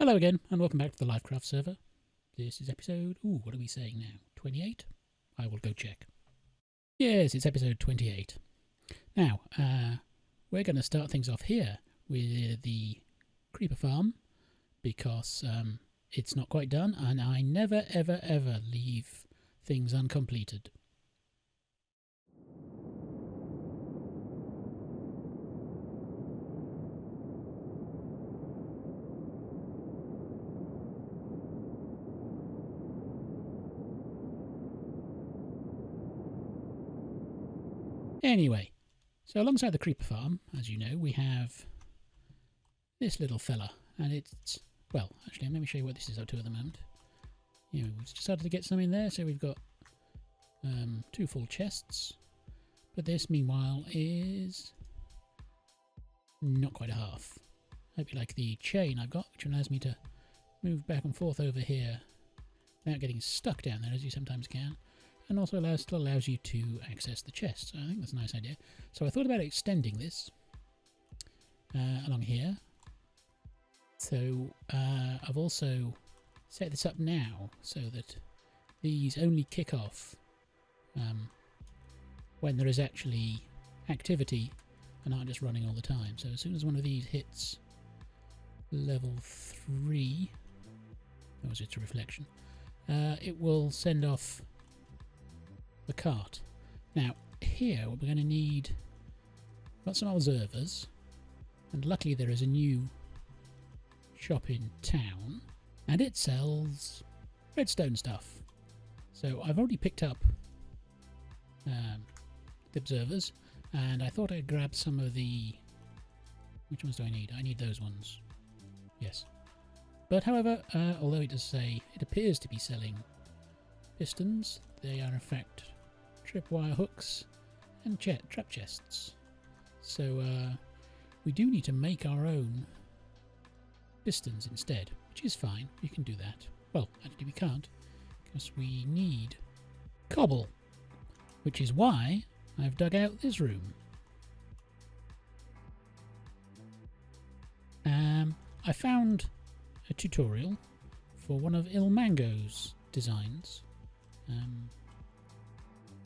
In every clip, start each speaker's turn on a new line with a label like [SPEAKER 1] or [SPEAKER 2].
[SPEAKER 1] Hello again, and welcome back to the LyfCraft server. This is episode, what are we saying now? 28? I will go check. Yes, it's episode 28. Now, we're going to start things off here with the creeper farm, because it's not quite done, and I never ever ever leave things uncompleted. Anyway, so alongside the creeper farm, as you know, we have this little fella, and it's, well, actually, let me show you what this is up to at the moment. You know, we've decided to get some in there, so we've got 2 full chests, but this, meanwhile, is not quite a half. Hope you like the chain I've got, which allows me to move back and forth over here without getting stuck down there, as you sometimes can. And also still allows you to access the chest. So I think that's a nice idea. So I thought about extending this along here. So I've also set this up now so that these only kick off when there is actually activity and aren't just running all the time. So as soon as one of these hits level 3, that was just a reflection, it will send off the cart. Now here what we're going to need, we've got some observers, and luckily there is a new shop in town and it sells redstone stuff. So I've already picked up the observers, and I thought I'd grab some of the, which ones do I need? I need those ones, yes. But however, although it does say it appears to be selling pistons, they are in fact tripwire hooks and trap chests. So we do need to make our own pistons instead, which is fine. We can do that. Well, actually we can't, because we need cobble, which is why I've dug out this room. I found a tutorial for one of Ilmango's designs. A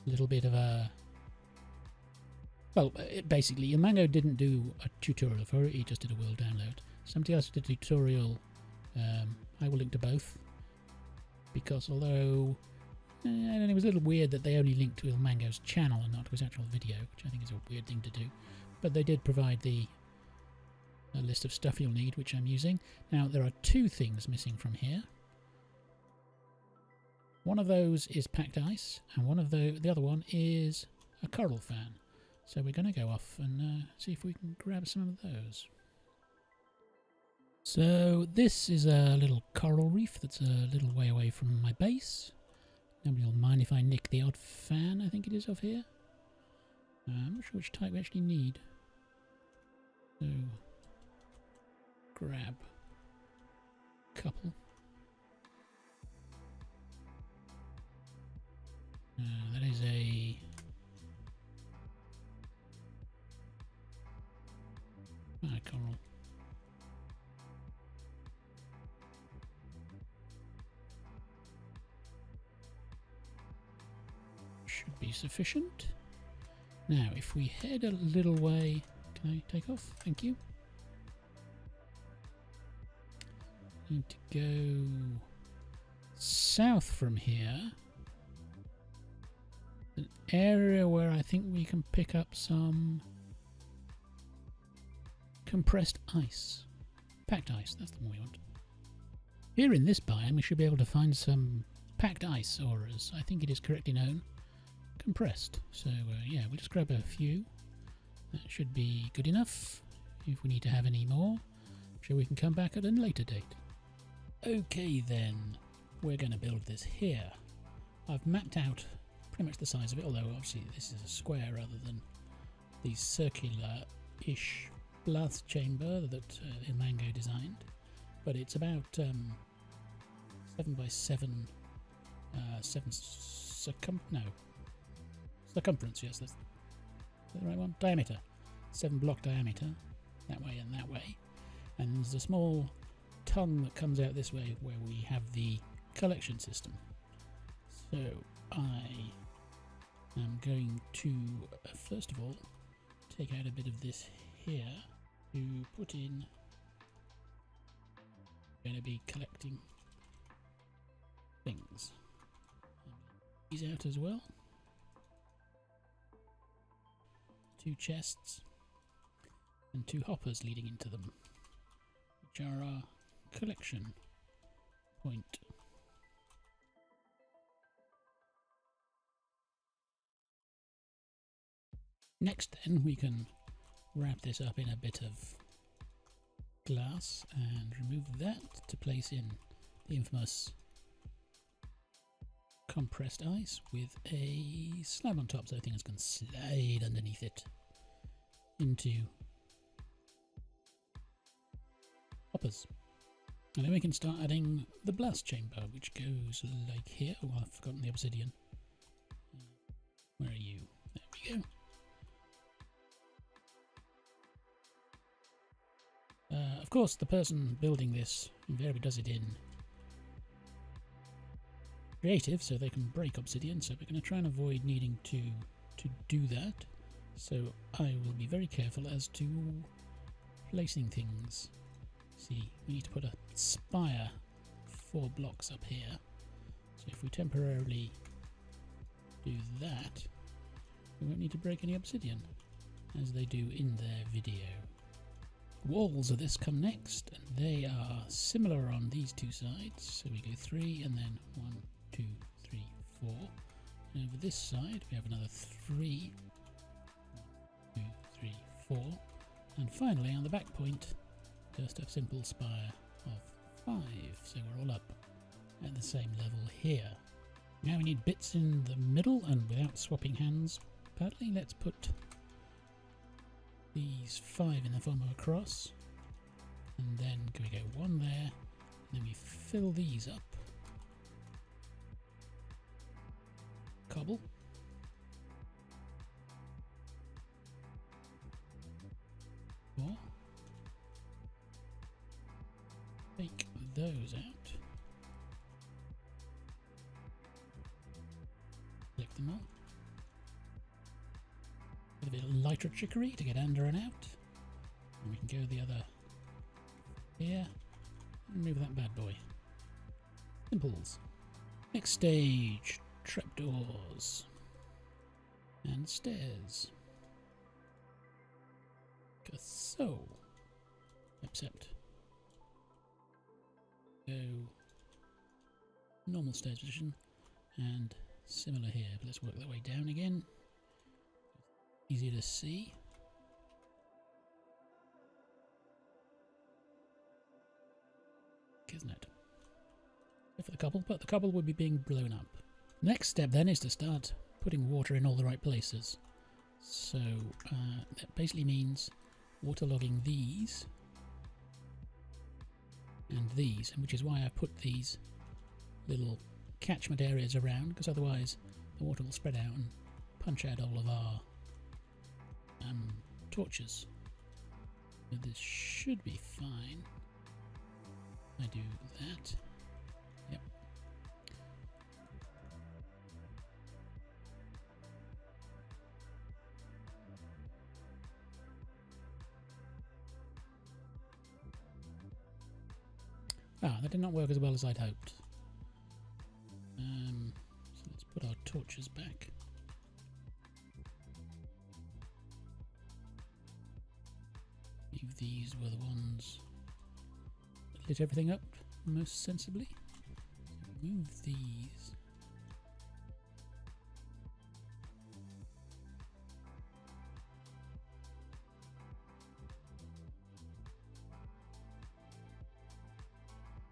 [SPEAKER 1] little bit of a, well, basically Ilmango didn't do a tutorial for it, he just did a world download. Somebody else did a tutorial. I will link to both, because although it was a little weird that they only linked to Ilmango's channel and not to his actual video, which I think is a weird thing to do, but they did provide a list of stuff you'll need, which I'm using. Now there are 2 things missing from here. One of those is packed ice, and one of the other one is a coral fan. So we're going to go off and see if we can grab some of those. So this is a little coral reef that's a little way away from my base. Nobody will mind if I nick the odd fan, I think it is, off here. I'm not sure which type we actually need. So grab a couple. That is a coral. Should be sufficient. Now, if we head a little way, can I take off? Thank you. Need to go south from here. An area where I think we can pick up some compressed ice. Packed ice, that's the one we want. Here in this biome we should be able to find some packed ice, or as I think it is correctly known, compressed. So yeah, we'll just grab a few. That should be good enough. If we need to have any more, I'm sure we can come back at a later date. Okay then, we're going to build this here. I've mapped out pretty much the size of it, although obviously this is a square rather than the circular-ish blast chamber that Ilmango designed. But it's about 7 by 7, 7 circumference, yes, that's the right one. Diameter, 7 block diameter, that way and that way. And there's a small tongue that comes out this way where we have the collection system. So I am going to first of all take out a bit of this here to put in. I'm going to be collecting things. These out as well. 2 chests and 2 hoppers leading into them, which are our collection point. Next then we can wrap this up in a bit of glass and remove that to place in the infamous compressed ice with a slab on top so things can slide underneath it into hoppers. And then we can start adding the blast chamber, which goes like here. Oh, I've forgotten the obsidian. Where are you? There we go. Of course, the person building this invariably does it in creative, so they can break obsidian, so we're going to try and avoid needing to do that. So I will be very careful as to placing things. See, we need to put a spire 4 blocks up here. So if we temporarily do that, we won't need to break any obsidian, as they do in their video. Walls of this come next, and they are similar on these 2 sides. So we go 3 and then 1, 2, 3, 4. And over this side we have another 3, 1, 2, 3, 4. And finally on the back point, just a simple spire of 5. So we're all up at the same level here. Now we need bits in the middle, and without swapping hands partly, let's put these 5 in the form of a cross, and then we go 1 there, and then we fill these up. Cobble. Four. Take those out. Click them all. With a bit of lighter trickery to get under and out. And we can go the other here. And move that bad boy. Simples. Next stage. Trapdoors. And stairs. So. Except. Go normal stairs position. And similar here. But let's work that way down again. Easy to see. Isn't it? Go for the cobble, but the cobble would be being blown up. Next step then is to start putting water in all the right places. So that basically means waterlogging these and these, which is why I put these little catchment areas around, because otherwise the water will spread out and punch out all of our torches. So this should be fine. I do that. Yep. That did not work as well as I'd hoped. So let's put our torches back. These were the ones that lit everything up most sensibly. So move these.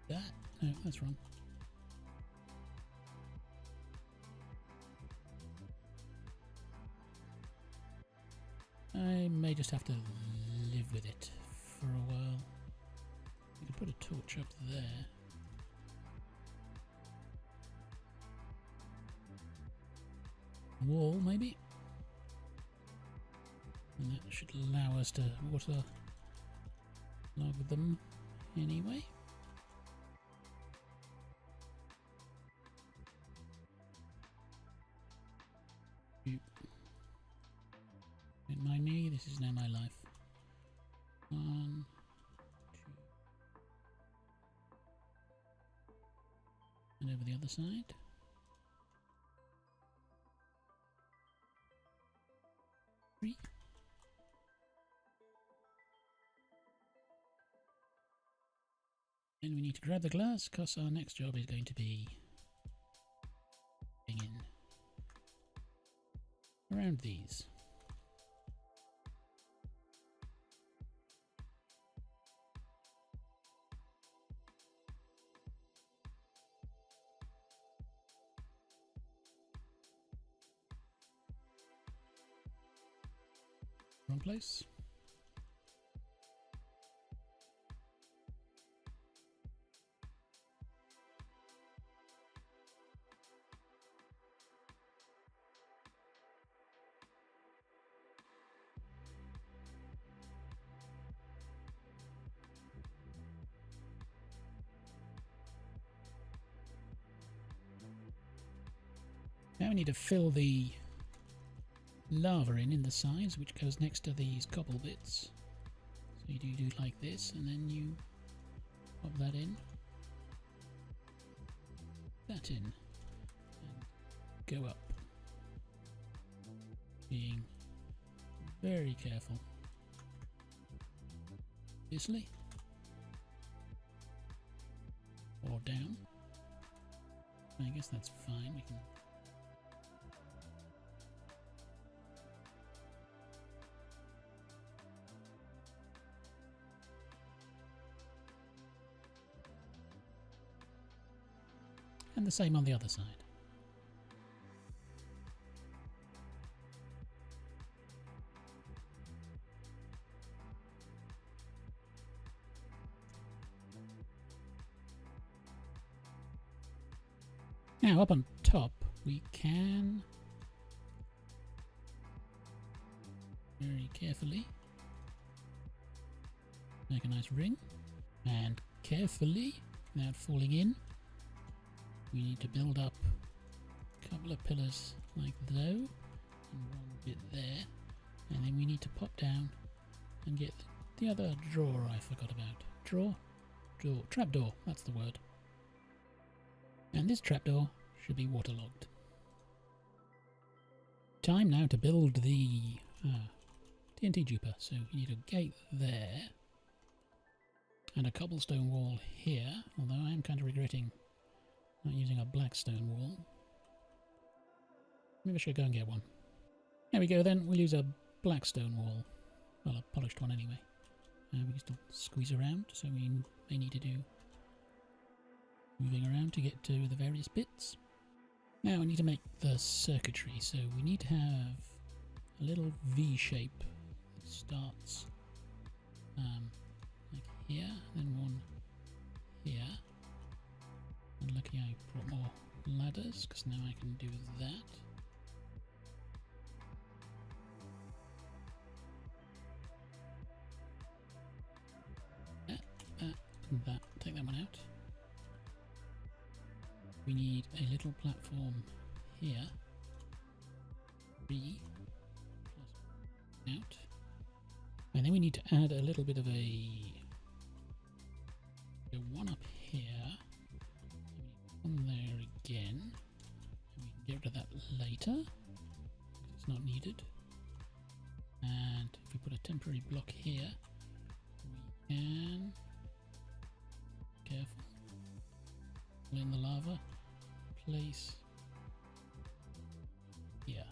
[SPEAKER 1] That? No, that's wrong. I may just have to live with it for a while. We can put a torch up there. Wall, maybe? And that should allow us to water log them anyway. over the other side. Three. And we need to grab the glass because our next job is going to be in around these. Wrong place. Now we need to fill the lava in the sides, which goes next to these cobble bits. So you do like this, and then you pop that in, and go up. Being very careful. Obviously. Or down. I guess that's fine. We can. And the same on the other side. Now up on top we can very carefully make a nice ring, and carefully, without falling in, we need to build up a couple of pillars like so, and one bit there, and then we need to pop down and get the other drawer I forgot about. Trapdoor, that's the word. And this trapdoor should be waterlogged. Time now to build the TNT duper. So we need a gate there, and a cobblestone wall here, although I am kind of regretting not using a black stone wall. Maybe I should go and get one. There we go then, we'll use a black stone wall. Well, a polished one anyway. We can still squeeze around, so we may need to do moving around to get to the various bits. Now we need to make the circuitry, so we need to have a little V shape that starts like here, then one here. And lucky I brought more ladders, because now I can do that. That, take that one out. We need a little platform here. 3 plus out. And then we need to add a little bit of a one up here. One there again. And we can get rid of that later, because it's not needed. And if we put a temporary block here, we can, careful, pull in the lava, place here.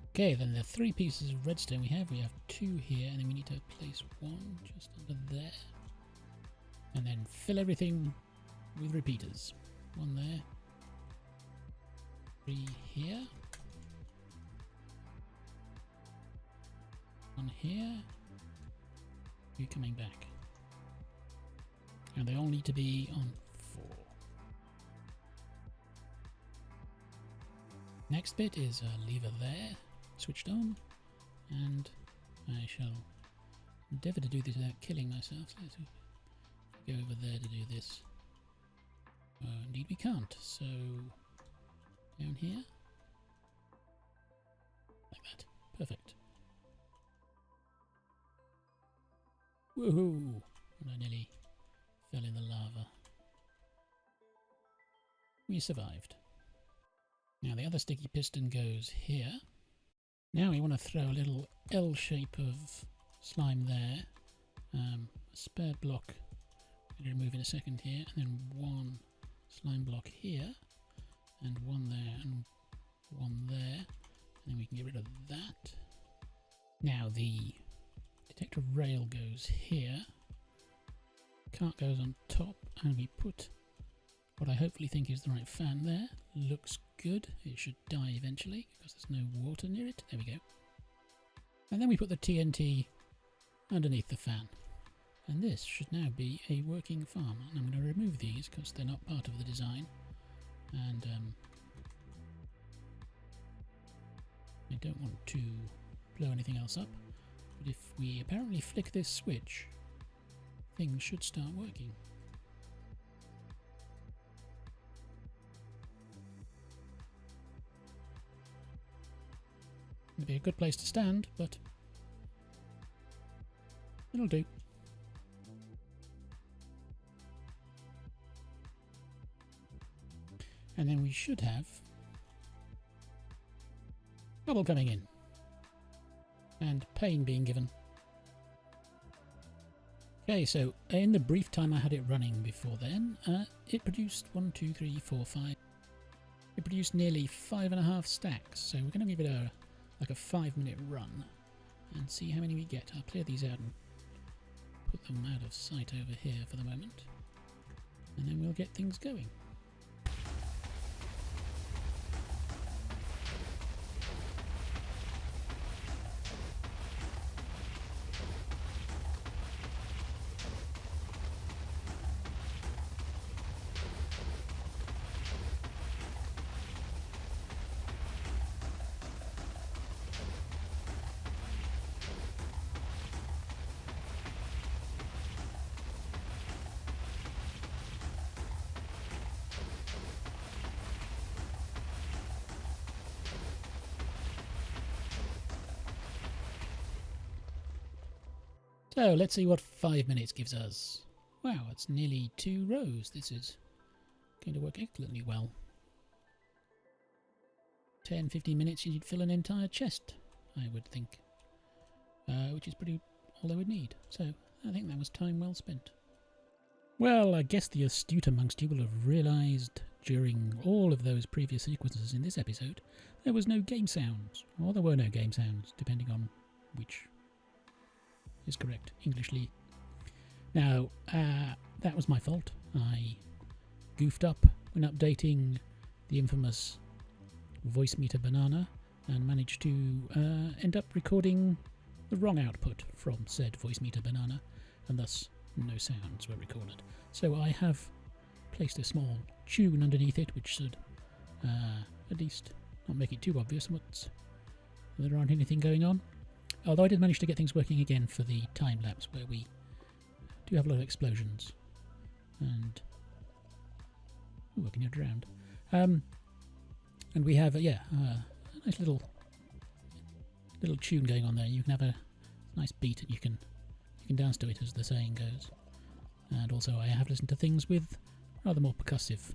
[SPEAKER 1] Okay, then the 3 pieces of redstone we have 2 here, and then we need to place one just under there, and then fill everything with repeaters. 1 there, 3 here, 1 here, 2 coming back. And they all need to be on 4. Next bit is a lever there, switched on, and I shall endeavour to do this without killing myself. So let's go over there to do this. Indeed we can't, so down here, like that. Perfect. Woohoo! And I nearly fell in the lava. We survived. Now the other sticky piston goes here. Now we want to throw a little L shape of slime there. A spare block I'm going to remove in a second here, and then one slime block here, and one there, and one there, and then we can get rid of that. Now the detector rail goes here, cart goes on top, and we put what I hopefully think is the right fan there. Looks good. It should die eventually because there's no water near it. There we go. And then we put the TNT underneath the fan. And this should now be a working farm. And I'm going to remove these because they're not part of the design. And I don't want to blow anything else up. But if we apparently flick this switch, things should start working. It'd be a good place to stand, but it'll do. And then we should have cobble coming in and pain being given. Okay, so in the brief time I had it running before then, it produced 1, 2, 3, 4, 5. It produced nearly 5.5 stacks. So we're going to give it like a 5-minute run and see how many we get. I'll clear these out and put them out of sight over here for the moment, and then we'll get things going. So let's see what 5 minutes gives us. Wow, it's nearly 2 rows. This is going to work excellently well. 10-15 minutes you'd fill an entire chest, I would think. Which is pretty all I would need. So I think that was time well spent. Well, I guess the astute amongst you will have realised during all of those previous sequences in this episode there was no game sounds. Or there were no game sounds, depending on which is correct Englishly. Now, that was my fault. I goofed up when updating the infamous voice meter banana and managed to end up recording the wrong output from said voice meter banana, and thus no sounds were recorded. So I have placed a small tune underneath it which should at least not make it too obvious that there aren't anything going on. Although I did manage to get things working again for the time lapse, where we do have a lot of explosions. And ooh, I can hear it around. And we have a nice little tune going on there. You can have a nice beat, and you can dance to it, as the saying goes. And also, I have listened to things with rather more percussive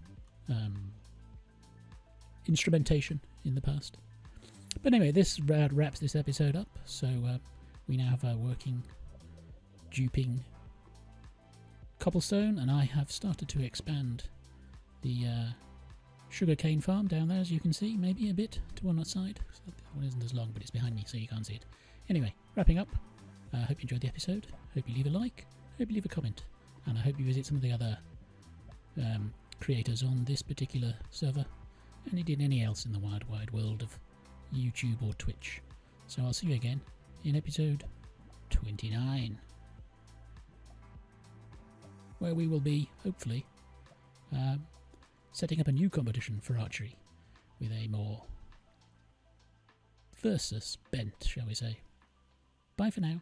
[SPEAKER 1] instrumentation in the past. But anyway, this wraps this episode up, so we now have our working duping cobblestone, and I have started to expand the sugarcane farm down there, as you can see, maybe a bit to one side. So that one isn't as long, but it's behind me, so you can't see it. Anyway, wrapping up, I hope you enjoyed the episode, hope you leave a like, hope you leave a comment, and I hope you visit some of the other creators on this particular server, and indeed any else in the wide world of YouTube or Twitch. So I'll see you again in episode 29, where we will be, hopefully, setting up a new competition for archery with a more versus bent, shall we say. Bye for now.